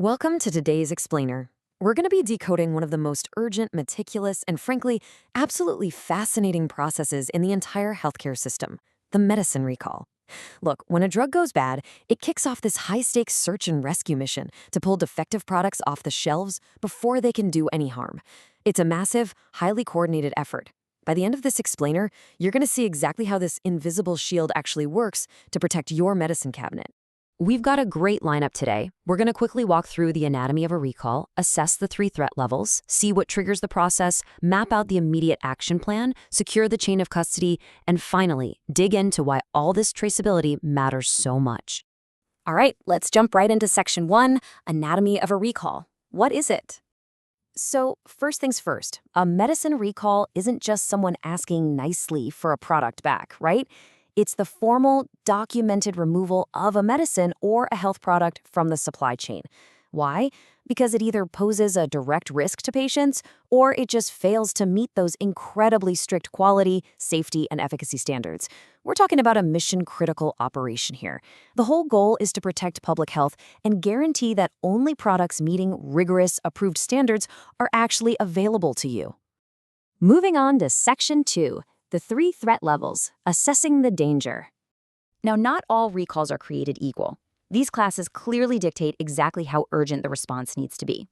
Welcome to today's Explainer. We're going to be decoding one of the most urgent, meticulous, and frankly, absolutely fascinating processes in the entire healthcare system, the medicine recall. Look, when a drug goes bad, it kicks off this high-stakes search and rescue mission to pull defective products off the shelves before they can do any harm. It's a massive, highly coordinated effort. By the end of this Explainer, you're going to see exactly how this invisible shield actually works to protect your medicine cabinet. We've got a great lineup today. We're going to quickly walk through the anatomy of a recall, assess the 3 threat levels, see what triggers the process, map out the immediate action plan, secure the chain of custody, and finally, dig into why all this traceability matters so much. All right, let's jump right into Section 1, Anatomy of a Recall. What is it? So, first things first, a medicine recall isn't just someone asking nicely for a product back, right? It's the formal, documented removal of a medicine or a health product from the supply chain. Why? Because it either poses a direct risk to patients or it just fails to meet those incredibly strict quality, safety, and efficacy standards. We're talking about a mission-critical operation here. The whole goal is to protect public health and guarantee that only products meeting rigorous, approved standards are actually available to you. Moving on to Section 2. The 3 threat levels, assessing the danger. Now, not all recalls are created equal. These classes clearly dictate exactly how urgent the response needs to be.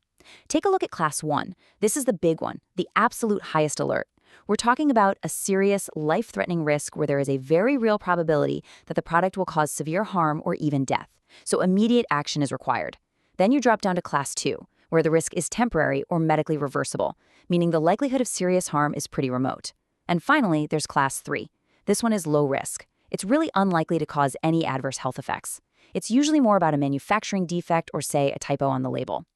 Take a look at Class 1. This is the big one, the absolute highest alert. We're talking about a serious, life-threatening risk where there is a very real probability that the product will cause severe harm or even death. So immediate action is required. Then you drop down to Class 2, where the risk is temporary or medically reversible, meaning the likelihood of serious harm is pretty remote. And finally, there's Class 3. This one is low risk. It's really unlikely to cause any adverse health effects. It's usually more about a manufacturing defect or, say, a typo on the label.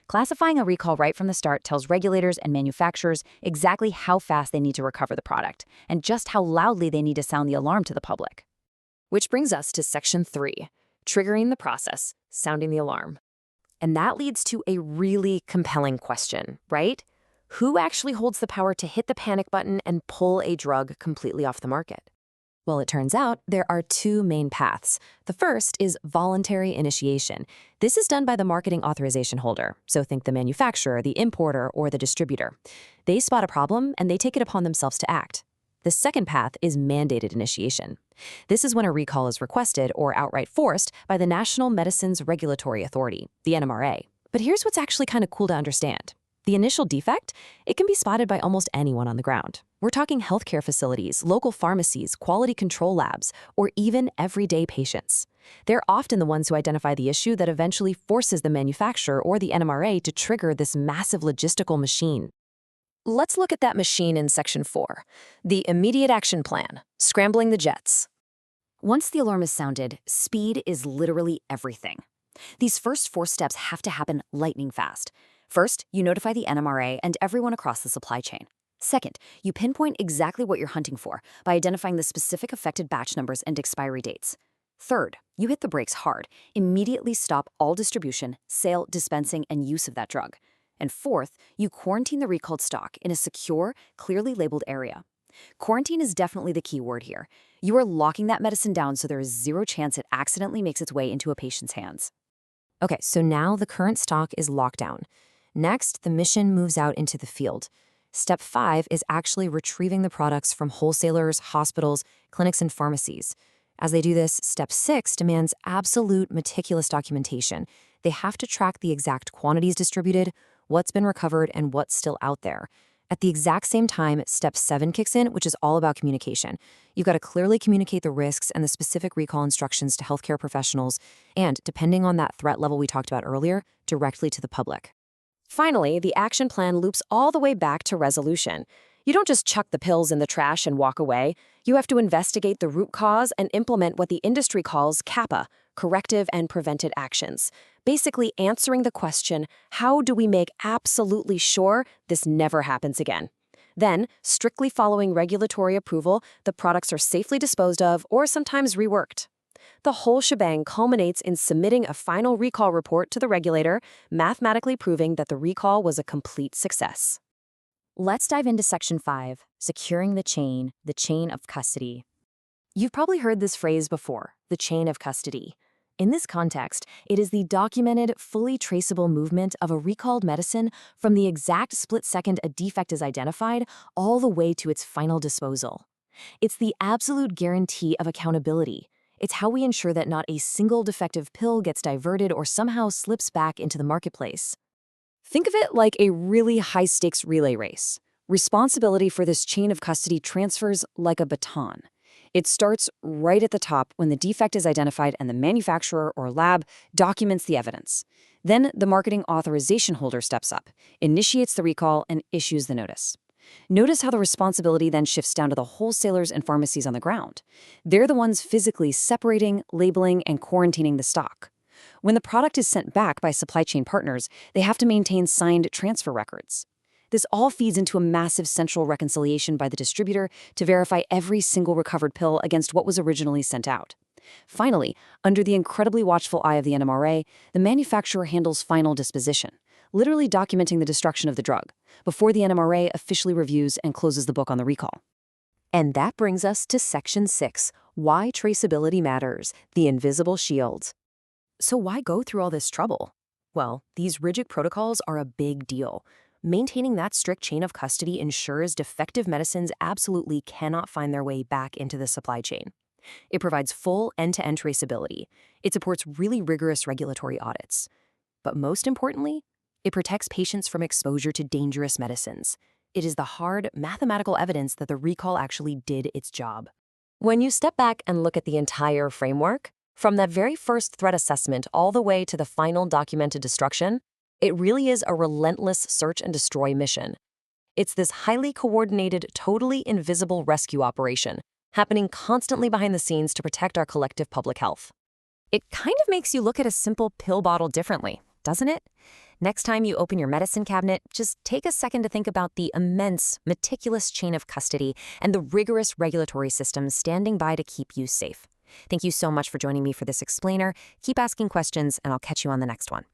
Classifying a recall right from the start tells regulators and manufacturers exactly how fast they need to recover the product and just how loudly they need to sound the alarm to the public. Which brings us to Section 3, triggering the process, sounding the alarm. And that leads to a really compelling question, right? Who actually holds the power to hit the panic button and pull a drug completely off the market? Well, it turns out there are 2 main paths. The first is voluntary initiation. This is done by the marketing authorization holder, so think the manufacturer, the importer, or the distributor. They spot a problem and they take it upon themselves to act. The second path is mandated initiation. This is when a recall is requested or outright forced by the National Medicines Regulatory Authority, the NMRA. But here's what's actually kind of cool to understand. The initial defect, it can be spotted by almost anyone on the ground. We're talking healthcare facilities, local pharmacies, quality control labs, or even everyday patients. They're often the ones who identify the issue that eventually forces the manufacturer or the NMRA to trigger this massive logistical machine. Let's look at that machine in Section 4, the immediate action plan, scrambling the jets. Once the alarm is sounded, speed is literally everything. These first 4 steps have to happen lightning fast. First, you notify the NMRA and everyone across the supply chain. Second, you pinpoint exactly what you're hunting for by identifying the specific affected batch numbers and expiry dates. Third, you hit the brakes hard, immediately stop all distribution, sale, dispensing, and use of that drug. And fourth, you quarantine the recalled stock in a secure, clearly labeled area. Quarantine is definitely the key word here. You are locking that medicine down so there is zero chance it accidentally makes its way into a patient's hands. Okay, so now the current stock is locked down. Next, the mission moves out into the field. Step 5 is actually retrieving the products from wholesalers, hospitals, clinics, and pharmacies. As they do this, Step 6 demands absolute meticulous documentation. They have to track the exact quantities distributed, what's been recovered, and what's still out there. At the exact same time, Step 7 kicks in, which is all about communication. You've got to clearly communicate the risks and the specific recall instructions to healthcare professionals, and, depending on that threat level we talked about earlier, directly to the public. Finally, the action plan loops all the way back to resolution. You don't just chuck the pills in the trash and walk away. You have to investigate the root cause and implement what the industry calls CAPA, corrective and prevented actions. Basically answering the question, how do we make absolutely sure this never happens again? Then, strictly following regulatory approval, the products are safely disposed of or sometimes reworked. The whole shebang culminates in submitting a final recall report to the regulator, mathematically proving that the recall was a complete success. Let's dive into Section 5, securing the chain of custody. You've probably heard this phrase before, the chain of custody. In this context, it is the documented, fully traceable movement of a recalled medicine from the exact split second a defect is identified all the way to its final disposal. It's the absolute guarantee of accountability. It's how we ensure that not a single defective pill gets diverted or somehow slips back into the marketplace. Think of it like a really high-stakes relay race. Responsibility for this chain of custody transfers like a baton. It starts right at the top when the defect is identified and the manufacturer or lab documents the evidence. Then the marketing authorization holder steps up, initiates the recall, and issues the notice. Notice how the responsibility then shifts down to the wholesalers and pharmacies on the ground. They're the ones physically separating, labeling, and quarantining the stock. When the product is sent back by supply chain partners, they have to maintain signed transfer records. This all feeds into a massive central reconciliation by the distributor to verify every single recovered pill against what was originally sent out. Finally, under the incredibly watchful eye of the NMRA, the manufacturer handles final disposition, literally documenting the destruction of the drug, before the NMRA officially reviews and closes the book on the recall. And that brings us to Section 6, Why Traceability Matters, the Invisible Shield. So why go through all this trouble? Well, these rigid protocols are a big deal. Maintaining that strict chain of custody ensures defective medicines absolutely cannot find their way back into the supply chain. It provides full end-to-end traceability. It supports really rigorous regulatory audits. But most importantly, it protects patients from exposure to dangerous medicines. It is the hard, mathematical evidence that the recall actually did its job. When you step back and look at the entire framework, from that very first threat assessment all the way to the final documented destruction, it really is a relentless search and destroy mission. It's this highly coordinated, totally invisible rescue operation, happening constantly behind the scenes to protect our collective public health. It kind of makes you look at a simple pill bottle differently, doesn't it? Next time you open your medicine cabinet, just take a second to think about the immense, meticulous chain of custody and the rigorous regulatory systems standing by to keep you safe. Thank you so much for joining me for this explainer. Keep asking questions, and I'll catch you on the next one.